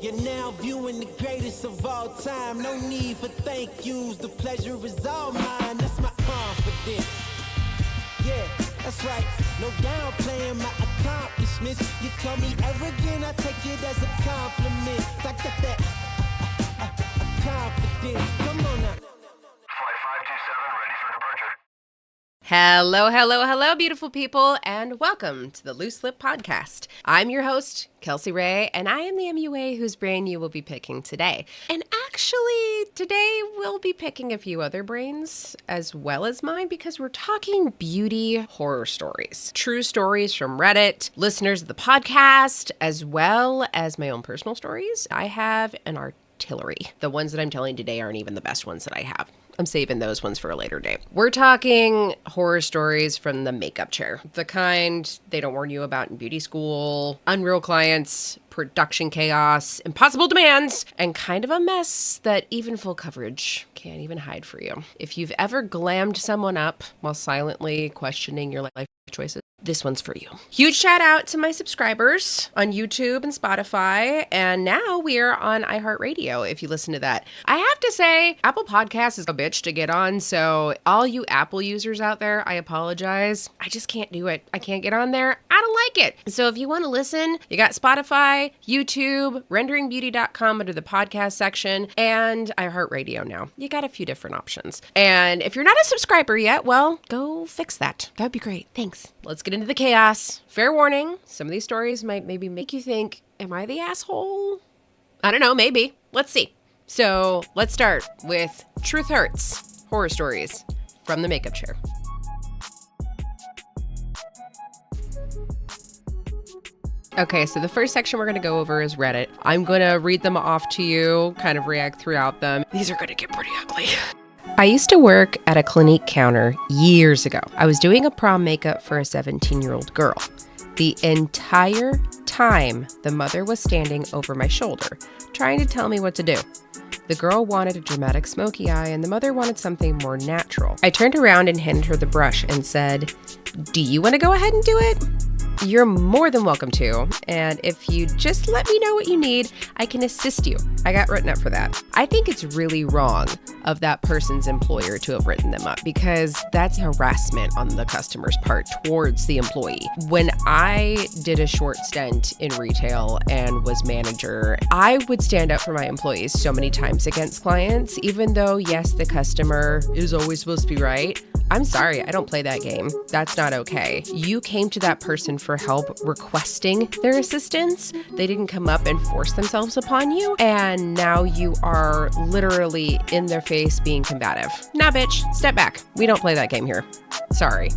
You're now viewing the greatest of all time. No need for thank yous. The pleasure is all mine. That's my confidence. Yeah, that's right. No downplaying my accomplishments. You call me arrogant, I take it as a compliment. I got that confidence. Come on now. Flight 527 ready for departure. Hello, hello, hello, beautiful people, and welcome to the Loose Lip Podcast. I'm your host, Kelsey Ray, and I am the MUA whose brain you will be picking today. And actually, today we'll be picking a few other brains as well as mine because we're talking beauty horror stories. True stories from Reddit, listeners of the podcast, as well as my own personal stories. I have an artillery. The ones that I'm telling today aren't even the best ones that I have. I'm saving those ones for a later date. We're talking horror stories from the makeup chair. The kind they don't warn you about in beauty school, unreal clients, production chaos, impossible demands, and kind of a mess that even full coverage can't even hide for you. If you've ever glammed someone up while silently questioning your life choices, this one's for you. Huge shout out to my subscribers on YouTube and Spotify, and now we are on iHeartRadio if you listen to that. I have to say, Apple Podcasts is a bitch to get on, so all you Apple users out there, I apologize. I just can't do it. I can't get on there. I don't like it. So if you want to listen, you got Spotify, YouTube, renderingbeauty.com under the podcast section, and iHeartRadio now. You got a few different options. And if you're not a subscriber yet, well, go fix that. That'd be great. Thanks. Let's get into the chaos. Fair warning, some of these stories might maybe make you think, am I the asshole? I don't know, maybe. Let's see. So let's start with Truth Hurts, horror stories from the makeup chair. Okay, so the first section we're going to go over is Reddit. I'm going to read them off to you, kind of react throughout them. These are going to get pretty ugly. I used to work at a Clinique counter years ago. I was doing a prom makeup for a 17-year-old girl. The entire time, the mother was standing over my shoulder, trying to tell me what to do. The girl wanted a dramatic smoky eye, and the mother wanted something more natural. I turned around and handed her the brush and said, "Do you want to go ahead and do it? You're more than welcome to, and if you just let me know what you need, I can assist you." I got written up for that. I think it's really wrong of that person's employer to have written them up because that's harassment on the customer's part towards the employee. When I did a short stint in retail and was manager, I would stand up for my employees so many times against clients, even though, yes, the customer is always supposed to be right. I'm sorry, I don't play that game. That's not okay. You came to that person for help requesting their assistance. They didn't come up and force themselves upon you. And now you are literally in their face being combative. Nah, bitch, step back. We don't play that game here. Sorry.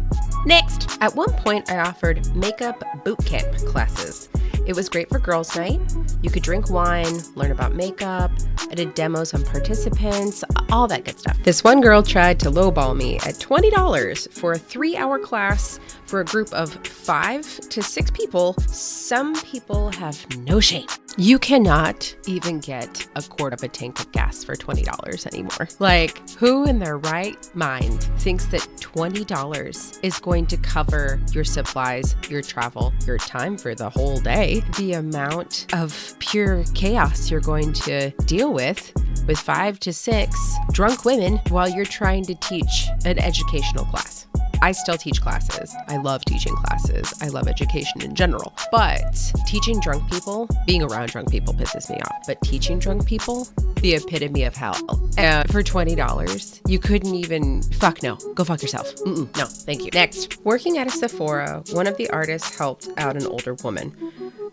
Next. At one point, I offered makeup boot camp classes. It was great for girls' night. You could drink wine, learn about makeup. I did demos on participants, all that good stuff. This one girl tried to lowball me at $20 for a 3-hour class for a group of 5 to 6 people. Some people have no shame. You cannot even get a quart of a tank of gas for $20 anymore. Like, who in their right mind thinks that $20 is going to cover your supplies, your travel, your time for the whole day? The amount of pure chaos you're going to deal with 5 to 6 drunk women while you're trying to teach an educational class. I still teach classes. I love teaching classes. I love education in general. But teaching drunk people, being around drunk people pisses me off. But teaching drunk people, the epitome of hell. And for $20, you couldn't even, fuck no, go fuck yourself. No, thank you. Next, working at a Sephora, one of the artists helped out an older woman.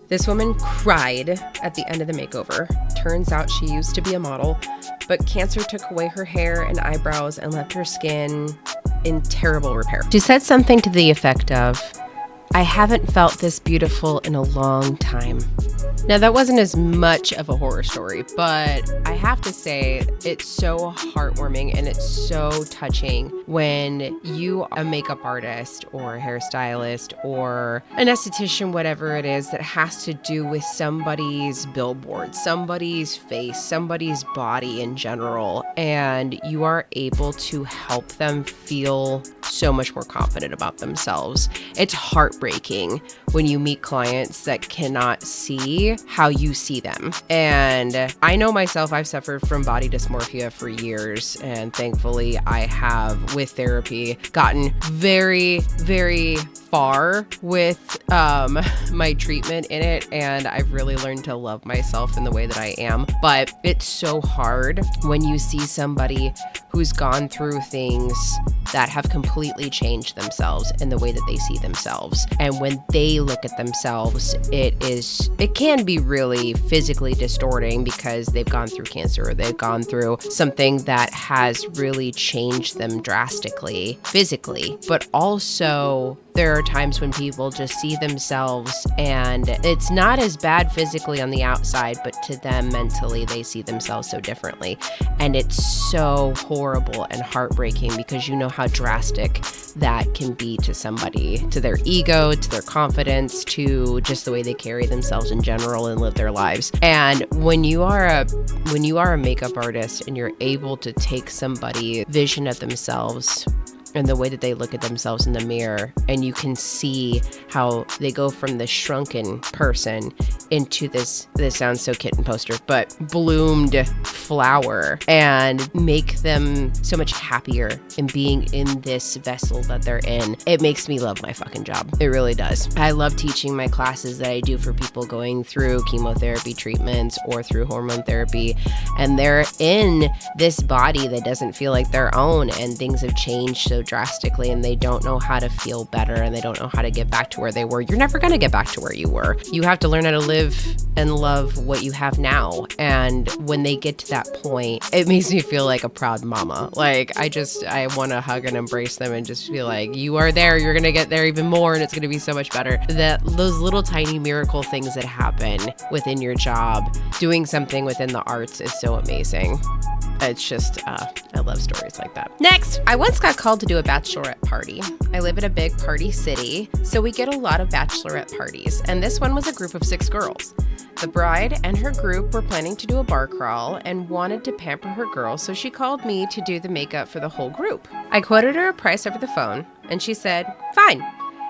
This woman cried at the end of the makeover. Turns out she used to be a model, but cancer took away her hair and eyebrows and left her skin in terrible repair. She said something to the effect of, "I haven't felt this beautiful in a long time." Now, that wasn't as much of a horror story, but I have to say it's so heartwarming and it's so touching when you are a makeup artist or a hairstylist or an esthetician, whatever it is, that has to do with somebody's billboard, somebody's face, somebody's body in general, and you are able to help them feel so much more confident about themselves. It's heartbreaking heartbreaking when you meet clients that cannot see how you see them. And I know myself, I've suffered from body dysmorphia for years, and thankfully I have, with therapy, gotten very, very far with my treatment in it, and I've really learned to love myself in the way that I am. But it's so hard when you see somebody who's gone through things that have completely changed themselves in the way that they see themselves. And when they look at themselves, it can be really physically distorting because they've gone through cancer or they've gone through something that has really changed them drastically physically. But also there are times when people just see themselves and it's not as bad physically on the outside, but to them mentally, they see themselves so differently. And it's so horrible and heartbreaking because you know how drastic that can be to somebody, to their ego, to their confidence, to just the way they carry themselves in general and live their lives. And when you are a makeup artist and you're able to take somebody's vision of themselves and the way that they look at themselves in the mirror, and you can see how they go from this shrunken person into this sounds so kitten poster, but bloomed flower, and make them so much happier in being in this vessel that they're in. It makes me love my fucking job. It really does. I love teaching my classes that I do for people going through chemotherapy treatments or through hormone therapy, and they're in this body that doesn't feel like their own, and things have changed so drastically, and they don't know how to feel better, and they don't know how to get back to where they were. You're never going to get back to where you were. You have to learn how to live and love what you have now. And when they get to that point, it makes me feel like a proud mama. Like I want to hug and embrace them and just feel like you are there. You're going to get there even more, and it's going to be so much better. Those little tiny miracle things that happen within your job, doing something within the arts is so amazing. It's just, I love stories like that. Next, I once got called to do a bachelorette party. I live in a big party city, so we get a lot of bachelorette parties, and this one was a group of 6 girls. The bride and her group were planning to do a bar crawl and wanted to pamper her girls, so she called me to do the makeup for the whole group. I quoted her a price over the phone, and she said, "Fine."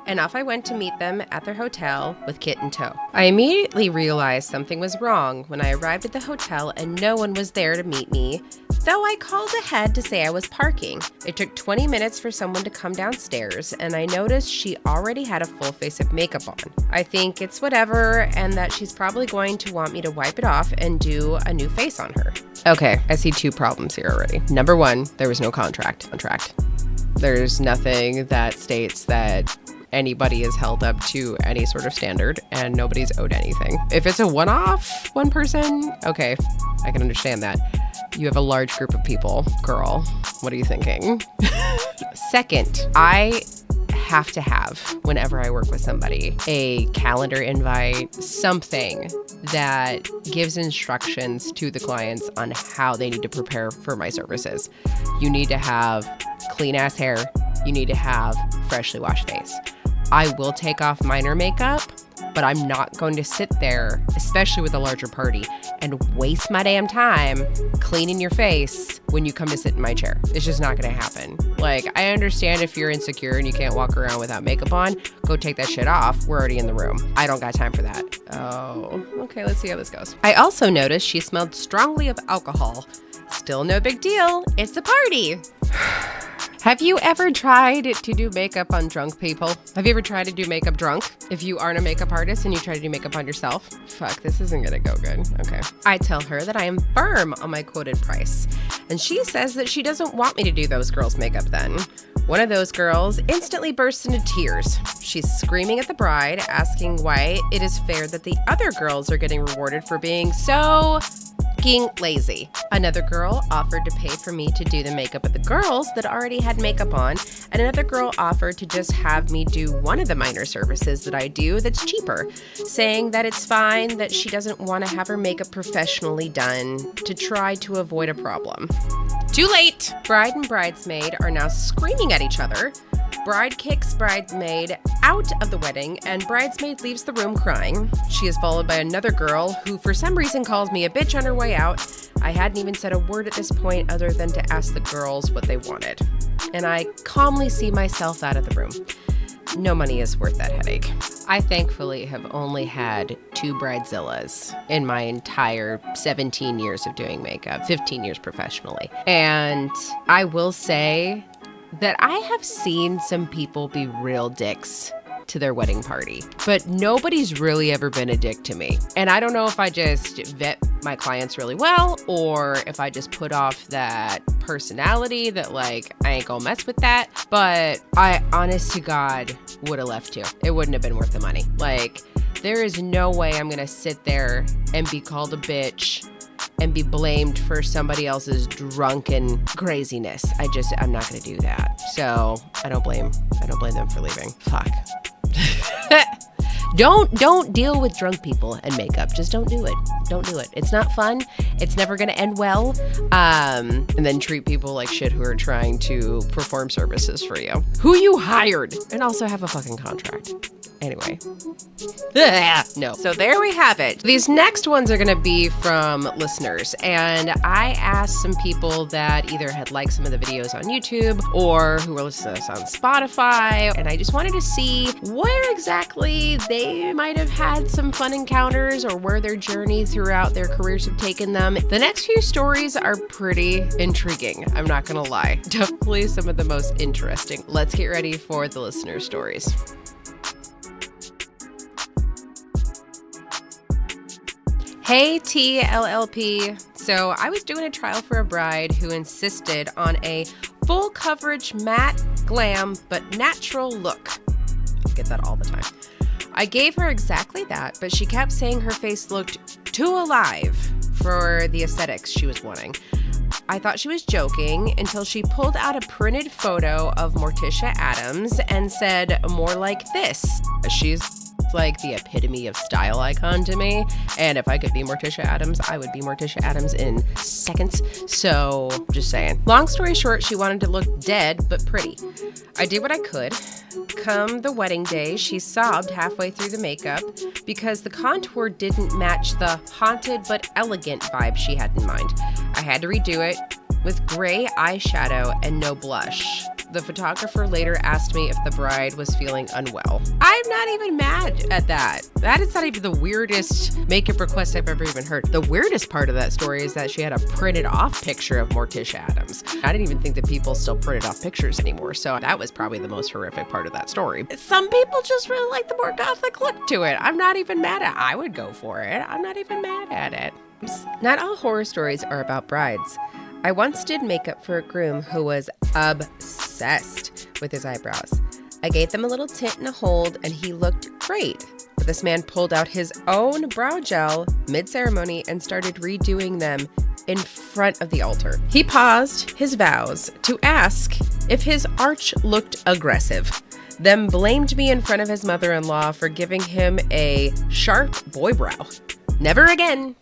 And off I went to meet them at their hotel with Kit in tow. I immediately realized something was wrong when I arrived at the hotel and no one was there to meet me, though I called ahead to say I was parking. It took 20 minutes for someone to come downstairs, and I noticed she already had a full face of makeup on. I think it's whatever, and that she's probably going to want me to wipe it off and do a new face on her. Okay, I see 2 problems here already. Number 1, there was no contract. There's nothing that states that anybody is held up to any sort of standard, and nobody's owed anything. If it's a one-off, one person, okay, I can understand that. You have a large group of people. Girl, what are you thinking? Second, I have to have, whenever I work with somebody, a calendar invite, something that gives instructions to the clients on how they need to prepare for my services. You need to have clean-ass hair. You need to have freshly washed face. I will take off minor makeup, but I'm not going to sit there, especially with a larger party, and waste my damn time cleaning your face when you come to sit in my chair. It's just not going to happen. Like, I understand if you're insecure and you can't walk around without makeup on, go take that shit off. We're already in the room. I don't got time for that. Oh, okay, let's see how this goes. I also noticed she smelled strongly of alcohol. Still no big deal. It's a party. Have you ever tried to do makeup on drunk people? Have you ever tried to do makeup drunk? If you aren't a makeup artist and you try to do makeup on yourself? Fuck, this isn't gonna go good. Okay. I tell her that I am firm on my quoted price, and she says that she doesn't want me to do those girls' makeup then. One of those girls instantly bursts into tears. She's screaming at the bride, asking why it is fair that the other girls are getting rewarded for being so lazy. Another girl offered to pay for me to do the makeup of the girls that already had makeup on, and another girl offered to just have me do one of the minor services that I do that's cheaper, saying that it's fine, that she doesn't want to have her makeup professionally done to try to avoid a problem. Too late! Bride and bridesmaid are now screaming at each other. Bride kicks bridesmaid out of the wedding, and bridesmaid leaves the room crying. She is followed by another girl who for some reason calls me a bitch on her way out. I hadn't even said a word at this point other than to ask the girls what they wanted. And I calmly see myself out of the room. no money is worth that headache. I thankfully have only had 2 bridezillas in my entire 17 years of doing makeup, 15 years professionally. And I will say that I have seen some people be real dicks to their wedding party, but nobody's really ever been a dick to me. And I don't know if I just vet my clients really well, or if I just put off that personality that like, I ain't gonna mess with that. But I, honest to God, would have left too. It wouldn't have been worth the money. Like, there is no way I'm gonna sit there and be called a bitch and be blamed for somebody else's drunken craziness. I'm not gonna do that. So I don't blame them for leaving. Fuck. Don't deal with drunk people and makeup. Just don't do it. Don't do it. It's not fun. It's never going to end well. And then treat people like shit who are trying to perform services for you, who you hired, and also have a fucking contract. Anyway. No. So there we have it. These next ones are going to be from listeners. And I asked some people that either had liked some of the videos on YouTube or who were listening to us on Spotify. And I just wanted to see where exactly they might have had some fun encounters or where their journey throughout their careers have taken them. The next few stories are pretty intriguing. I'm not going to lie. Definitely some of the most interesting. Let's get ready for the listener stories. Hey TLLP. So I was doing a trial for a bride who insisted on a full coverage matte glam but natural look. I get that all the time. I gave her exactly that, but she kept saying her face looked too alive for the aesthetics she was wanting. I thought she was joking until she pulled out a printed photo of Morticia Addams and said more like this. She's like the epitome of style icon to me, and if I could be Morticia Addams, I would be Morticia Addams in seconds. So just saying. Long story short, she wanted to look dead but pretty. I did what I could. Come the wedding day, she sobbed halfway through the makeup because the contour didn't match the haunted but elegant vibe she had in mind. I had to redo it with gray eyeshadow and no blush. The photographer later asked me if the bride was feeling unwell. I'm not even mad at that. That is not even the weirdest makeup request I've ever even heard. The weirdest part of that story is that she had a printed off picture of Morticia Addams. I didn't even think that people still printed off pictures anymore, so that was probably the most horrific part of that story. Some people just really like the more gothic look to it. I'm not even mad at it. I would go for it. I'm not even mad at it. Not all horror stories are about brides. I once did makeup for a groom who was obsessed with his eyebrows. I gave them a little tint and a hold, and he looked great. But this man pulled out his own brow gel mid-ceremony and started redoing them in front of the altar. He paused his vows to ask if his arch looked aggressive, then blamed me in front of his mother-in-law for giving him a sharp boy brow. Never again.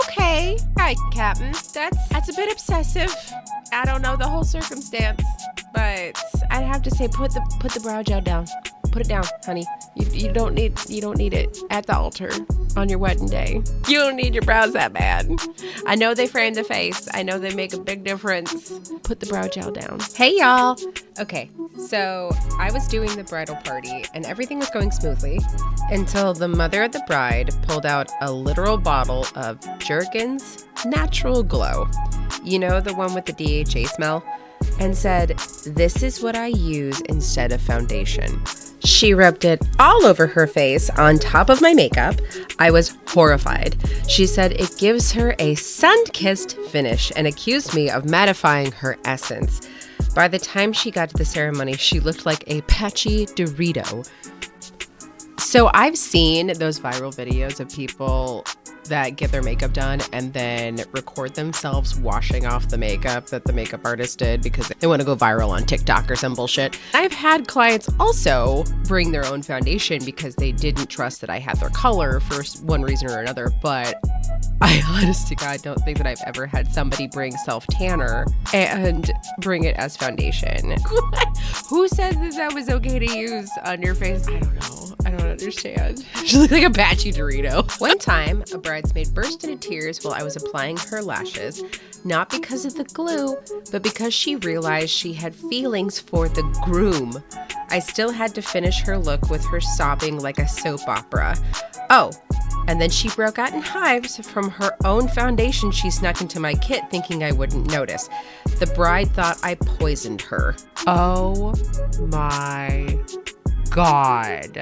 Okay. Hi, Captain. That's a bit obsessive. I don't know the whole circumstance, but I'd have to say put the brow gel down. Put it down, honey. You don't need it at the altar on your wedding day. You don't need your brows that bad. I know they frame the face. I know they make a big difference. Put the brow gel down. Hey, y'all. Okay, so I was doing the bridal party and everything was going smoothly until the mother of the bride pulled out a literal bottle of Jergens Natural Glow. You know, the one with the DHA smell? And said, "This is what I use instead of foundation." She rubbed it all over her face on top of my makeup. I was horrified. She said it gives her a sun-kissed finish and accused me of mattifying her essence. By the time she got to the ceremony, she looked like a patchy Dorito. So I've seen those viral videos of people that get their makeup done and then record themselves washing off the makeup that the makeup artist did because they want to go viral on TikTok or some bullshit. I've had clients also bring their own foundation because they didn't trust that I had their color for one reason or another, but I honest to God don't think that I've ever had somebody bring self-tanner and bring it as foundation. Who said that was okay to use on your face? I don't know. I don't understand. She looked like a patchy Dorito. One time, a bridesmaid burst into tears while I was applying her lashes, not because of the glue, but because she realized she had feelings for the groom. I still had to finish her look with her sobbing like a soap opera. Oh, and then she broke out in hives from her own foundation she snuck into my kit thinking I wouldn't notice. The bride thought I poisoned her. Oh my God.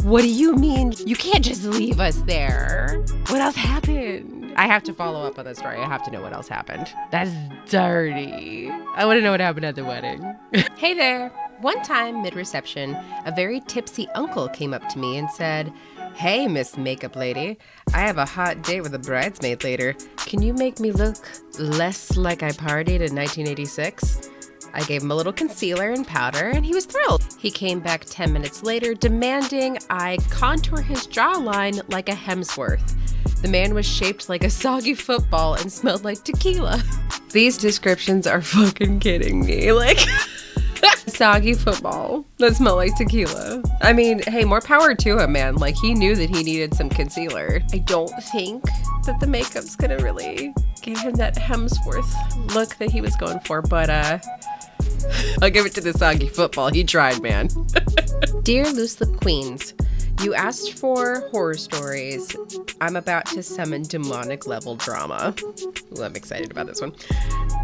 What do you mean? You can't just leave us there. What else happened? I have to follow up on this story. I have to know what else happened. That's dirty. I want to know what happened at the wedding. Hey there. One time, mid-reception, a very tipsy uncle came up to me and said, "Hey, Miss Makeup Lady, I have a hot date with a bridesmaid later. Can you make me look less like I partied in 1986? I gave him a little concealer and powder, and he was thrilled. He came back 10 minutes later, demanding I contour his jawline like a Hemsworth. The man was shaped like a soggy football and smelled like tequila." These descriptions are fucking kidding me. Like... Soggy football that smelled like tequila. I mean, hey, more power to him, man. Like, he knew that he needed some concealer. I don't think that the makeup's gonna really give him that Hemsworth look that he was going for, but I'll give it to the soggy football. He tried, man. Dear Loose Lip Queens, you asked for horror stories. I'm about to summon demonic level drama. Ooh, I'm excited about this one.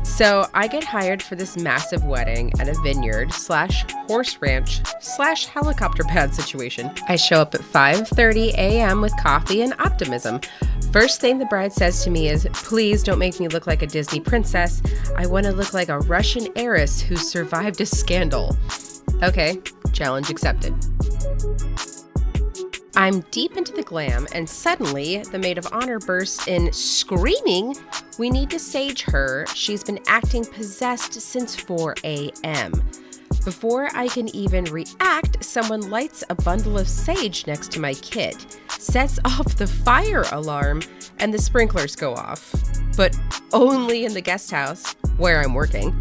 So I get hired for this massive wedding at a vineyard / horse ranch / helicopter pad situation. I show up at 5:30 a.m. with coffee and optimism. First thing the bride says to me is, "Please don't make me look like a Disney princess. I want to look like a Russian heiress who survived a scandal." Okay, challenge accepted. I'm deep into the glam, and suddenly the maid of honor bursts in screaming, "We need to sage her. She's been acting possessed since 4 a.m. Before I can even react, someone lights a bundle of sage next to my kit, sets off the fire alarm, and the sprinklers go off. But only in the guest house, where I'm working,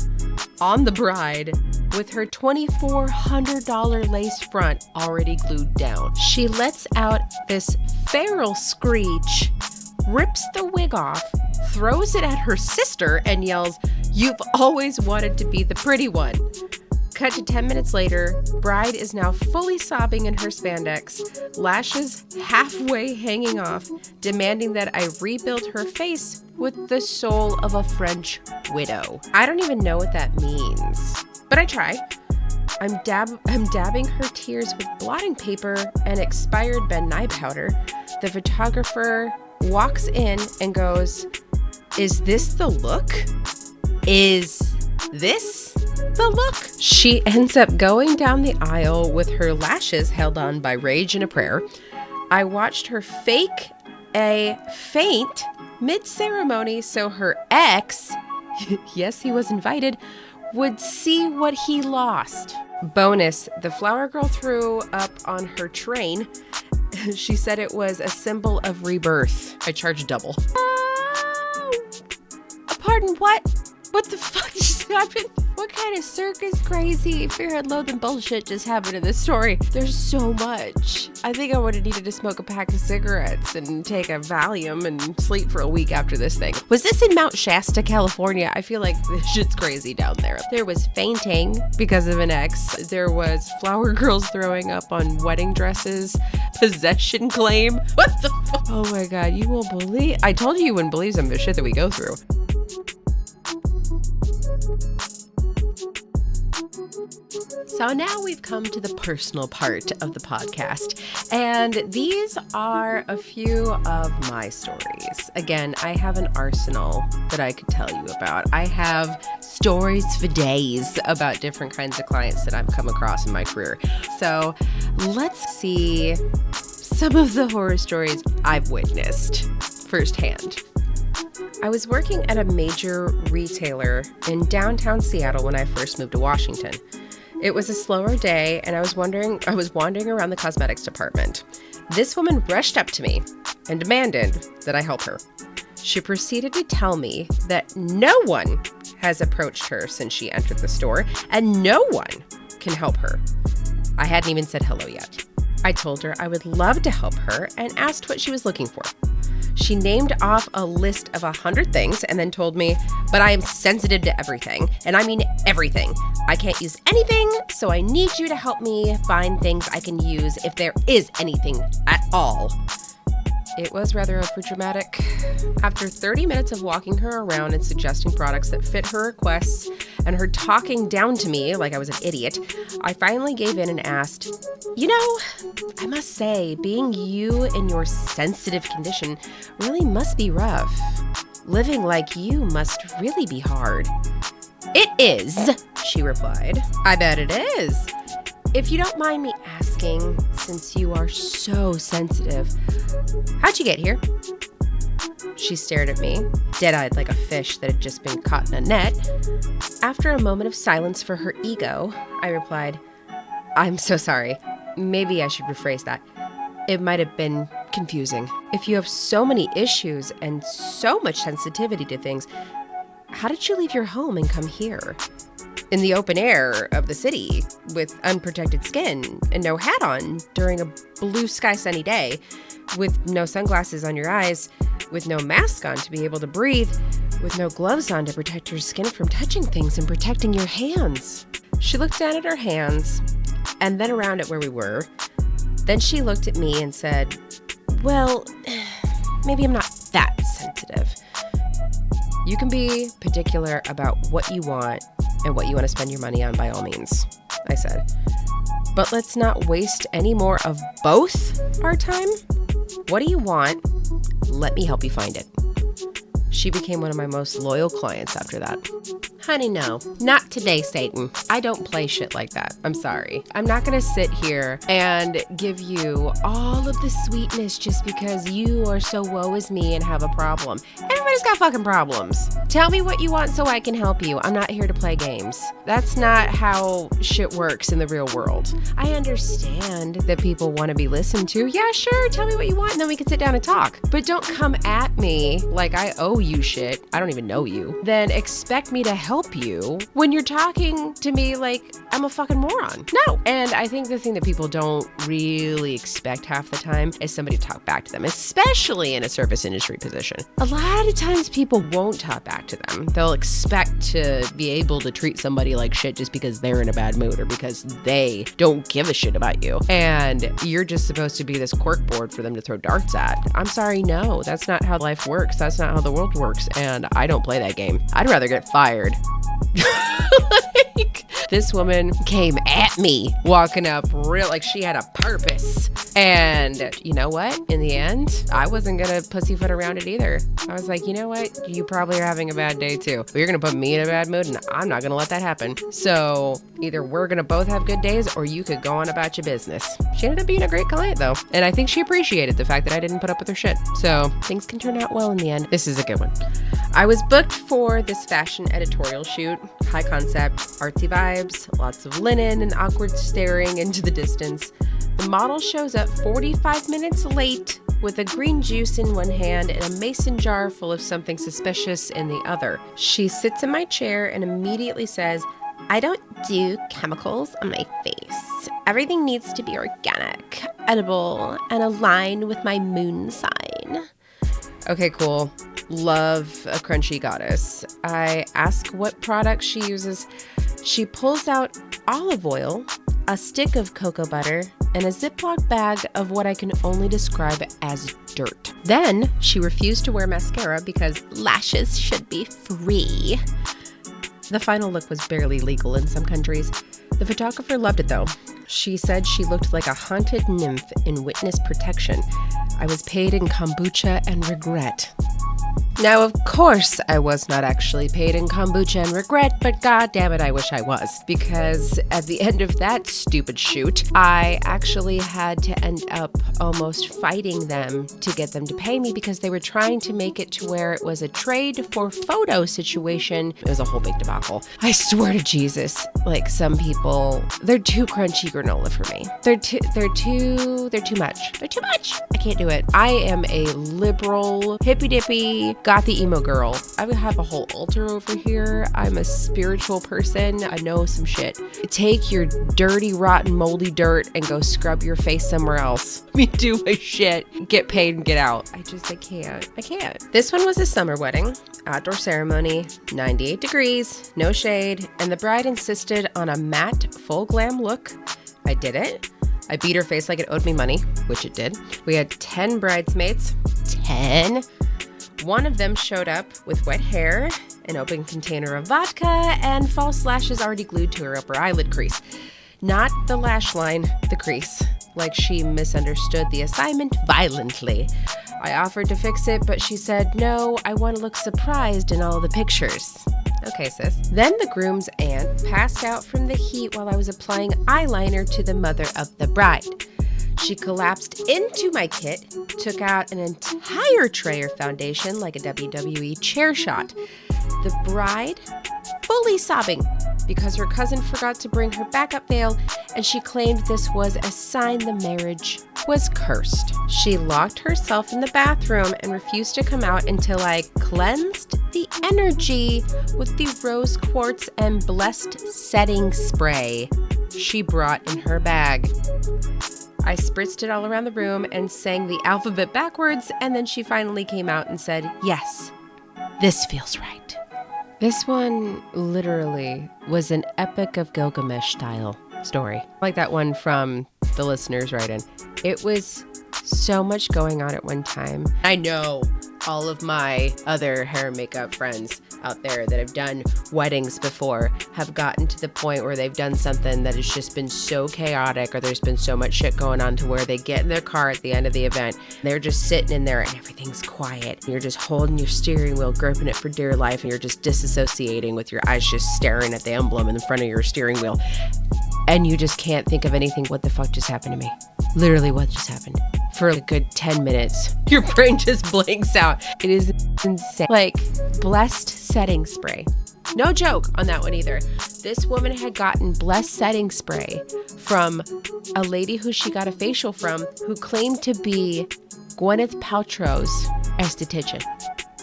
on the bride, with her $2,400 lace front already glued down. She lets out this feral screech, rips the wig off, throws it at her sister, and yells, "You've always wanted to be the pretty one." Cut to 10 minutes later, bride is now fully sobbing in her spandex, lashes halfway hanging off, demanding that I rebuild her face with the soul of a French widow. I don't even know what that means, but I try. I'm dabbing her tears with blotting paper and expired Ben Nye powder. The photographer walks in and goes, "Is this the look? Is this the look?" She ends up going down the aisle with her lashes held on by rage and a prayer. I watched her fake a faint mid-ceremony so her ex, yes, he was invited, would see what he lost. Bonus, the flower girl threw up on her train. She said it was a symbol of rebirth. I charged double. Pardon, what? What the fuck just happened? What kind of circus crazy fear and loathing bullshit just happened in this story? There's so much. I think I would have needed to smoke a pack of cigarettes and take a Valium and sleep for a week after this thing. Was this in Mount Shasta, California? I feel like this shit's crazy down there. There was fainting because of an ex. There was flower girls throwing up on wedding dresses. Possession claim. What the fuck? Oh my God, you won't believe. I told you wouldn't believe some of the shit that we go through. So now we've come to the personal part of the podcast, and these are a few of my stories. Again, I have an arsenal that I could tell you about. I have stories for days about different kinds of clients that I've come across in my career. So let's see some of the horror stories I've witnessed firsthand. I was working at a major retailer in downtown Seattle when I first moved to Washington. It was a slower day, and I was wandering around the cosmetics department. This woman rushed up to me and demanded that I help her. She proceeded to tell me that no one has approached her since she entered the store, and no one can help her. I hadn't even said hello yet. I told her I would love to help her and asked what she was looking for. She named off a list of 100 things and then told me, but I am sensitive to everything, and I mean everything. I can't use anything, so I need you to help me find things I can use if there is anything at all. It was rather overdramatic. After 30 minutes of walking her around and suggesting products that fit her requests and her talking down to me like I was an idiot, I finally gave in and asked, you know, I must say, being you in your sensitive condition really must be rough. Living like you must really be hard. It is, she replied. I bet it is. If you don't mind me asking, since you are so sensitive, how'd you get here? She stared at me, dead-eyed like a fish that had just been caught in a net. After a moment of silence for her ego, I replied, I'm so sorry. Maybe I should rephrase that. It might have been confusing. If you have so many issues and so much sensitivity to things, how did you leave your home and come here? In the open air of the city, with unprotected skin and no hat on during a blue sky sunny day, with no sunglasses on your eyes, with no mask on to be able to breathe, with no gloves on to protect your skin from touching things and protecting your hands. She looked down at her hands and then around at where we were. Then she looked at me and said, well, maybe I'm not that sensitive. You can be particular about what you want and what you want to spend your money on by all means, I said. But let's not waste any more of both our time. What do you want? Let me help you find it. She became one of my most loyal clients after that. Honey, no, not today, Satan. I don't play shit like that. I'm sorry. I'm not gonna sit here and give you all of the sweetness just because you are so woe is me and have a problem. Everybody's got fucking problems. Tell me what you want so I can help you. I'm not here to play games. That's not how shit works in the real world. I understand that people want to be listened to. Yeah, sure, tell me what you want and then we can sit down and talk. But don't come at me like I owe you shit. I don't even know you. Then expect me to help you when you're talking to me like I'm a fucking moron. No. And I think the thing that people don't really expect half the time is somebody to talk back to them, especially in a service industry position. A lot of times people won't talk back to them. They'll expect to be able to treat somebody like shit just because they're in a bad mood or because they don't give a shit about you. And you're just supposed to be this corkboard for them to throw darts at. I'm sorry, no, that's not how life works. That's not how the world works. And I don't play that game. I'd rather get fired. Like, this woman came at me walking up real like she had a purpose. And you know what? In the end, I wasn't gonna pussyfoot around it either. I was like, you know what? You probably are having a bad day too. But you're gonna put me in a bad mood and I'm not gonna let that happen. So either we're gonna both have good days or you could go on about your business. She ended up being a great client though. And I think she appreciated the fact that I didn't put up with her shit. So things can turn out well in the end. This is a good one. I was booked for this fashion editorial shoot. High concept, artsy vibes, lots of linen and awkward staring into the distance. The model shows up 45 minutes late with a green juice in one hand and a mason jar full of something suspicious in the other. She sits in my chair and immediately says, I don't do chemicals on my face. Everything needs to be organic, edible, and aligned with my moon sign. Okay, cool. Love a crunchy goddess. I ask what products she uses. She pulls out olive oil, a stick of cocoa butter, and a Ziploc bag of what I can only describe as dirt. Then she refused to wear mascara because lashes should be free. The final look was barely legal in some countries. The photographer loved it though. She said she looked like a haunted nymph in witness protection. I was paid in kombucha and regret. Now, of course, I was not actually paid in kombucha and regret, but god damn it, I wish I was. Because at the end of that stupid shoot, I actually had to end up almost fighting them to get them to pay me because they were trying to make it to where it was a trade for photo situation. It was a whole big debacle. I swear to Jesus, like some people, they're too crunchy granola for me. They're too much. They're too much. I can't do it. I am a liberal, hippy-dippy, got the emo girl. I would have a whole altar over here. I'm a spiritual person. I know some shit. Take your dirty, rotten, moldy dirt and go scrub your face somewhere else. Let me do my shit. Get paid and get out. I can't. I can't. This one was a summer wedding. Outdoor ceremony, 98 degrees, no shade, and the bride insisted on a matte, full glam look. I did it. I beat her face like it owed me money, which it did. We had 10 bridesmaids. 10. One of them showed up with wet hair, an open container of vodka, and false lashes already glued to her upper eyelid crease. Not the lash line, the crease. Like she misunderstood the assignment violently. I offered to fix it, but she said, no, I want to look surprised in all the pictures. Okay, sis. Then the groom's aunt passed out from the heat while I was applying eyeliner to the mother of the bride. She collapsed into my kit, took out an entire tray of foundation like a WWE chair shot. The bride fully sobbing because her cousin forgot to bring her backup veil, and she claimed this was a sign the marriage was cursed. She locked herself in the bathroom and refused to come out until I cleansed the energy with the rose quartz and blessed setting spray she brought in her bag. I spritzed it all around the room and sang the alphabet backwards, and then she finally came out and said, yes, this feels right. This one literally was an Epic of Gilgamesh style story. Like that one from the listeners right in. It was so much going on at one time. I know all of my other hair and makeup friends out there that have done weddings before have gotten to the point where they've done something that has just been so chaotic, or there's been so much shit going on to where they get in their car at the end of the event. They're just sitting in there and everything's quiet. And you're just holding your steering wheel, gripping it for dear life, and you're just disassociating with your eyes just staring at the emblem in the front of your steering wheel. And you just can't think of anything. What the fuck just happened to me? Literally, what just happened? For a good 10 minutes, your brain just blanks out. It is insane. Like, blessed setting spray. No joke on that one either. This woman had gotten blessed setting spray from a lady who she got a facial from, who claimed to be Gwyneth Paltrow's esthetician.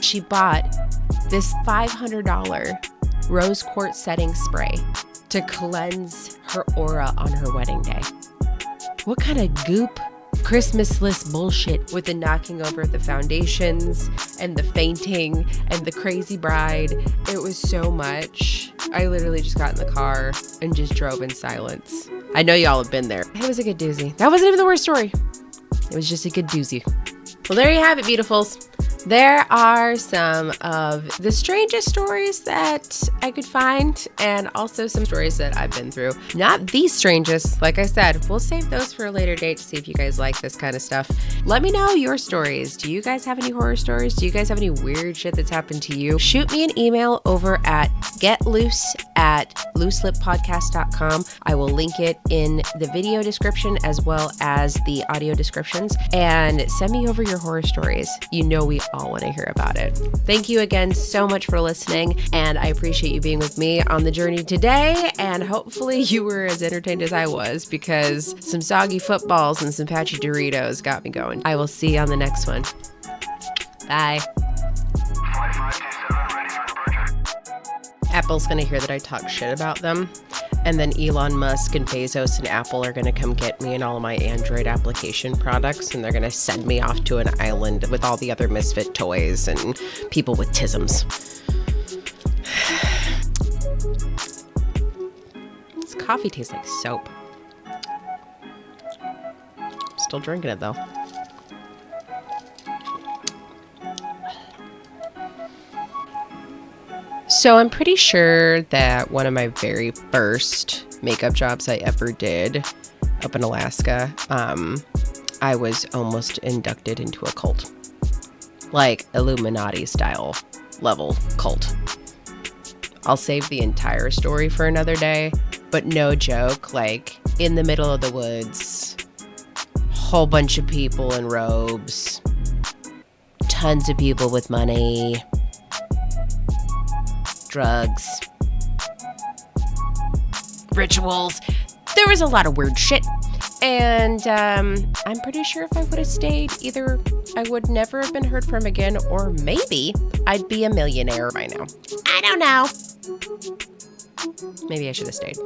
She bought this $500 rose quartz setting spray to cleanse her aura on her wedding day. What kind of goop, Christmas-less bullshit with the knocking over the foundations and the fainting and the crazy bride. It was so much. I literally just got in the car and just drove in silence. I know y'all have been there. It was a good doozy. That wasn't even the worst story. It was just a good doozy. Well, there you have it, beautifuls. There are some of the strangest stories that I could find, and also some stories that I've been through. Not the strangest, like I said, we'll save those for a later date to see if you guys like this kind of stuff. Let me know your stories. Do you guys have any horror stories? Do you guys have any weird shit that's happened to you? Shoot me an email over at getloose@looselippodcast.com. I will link it in the video description as well as the audio descriptions, and send me over your horror stories. You know we all want to hear about it. Thank you again so much for listening, and I appreciate you being with me on the journey today, and hopefully you were as entertained as I was, because some soggy footballs and some patchy Doritos got me going. I will see you on the next one. Bye. Flight 527 ready for departure. Apple's gonna hear that I talk shit about them, and then Elon Musk and Bezos and Apple are gonna come get me and all of my Android application products, and they're gonna send me off to an island with all the other misfit toys and people with tisms. This coffee tastes like soap. Still drinking it though. So I'm pretty sure that one of my very first makeup jobs I ever did up in Alaska, I was almost inducted into a cult. Like Illuminati style level cult. I'll save the entire story for another day, but no joke, like in the middle of the woods, whole bunch of people in robes, tons of people with money, drugs, rituals. There was a lot of weird shit. And I'm pretty sure if I would have stayed either I would never have been heard from again, or maybe I'd be a millionaire by now. I don't know. Maybe I should have stayed.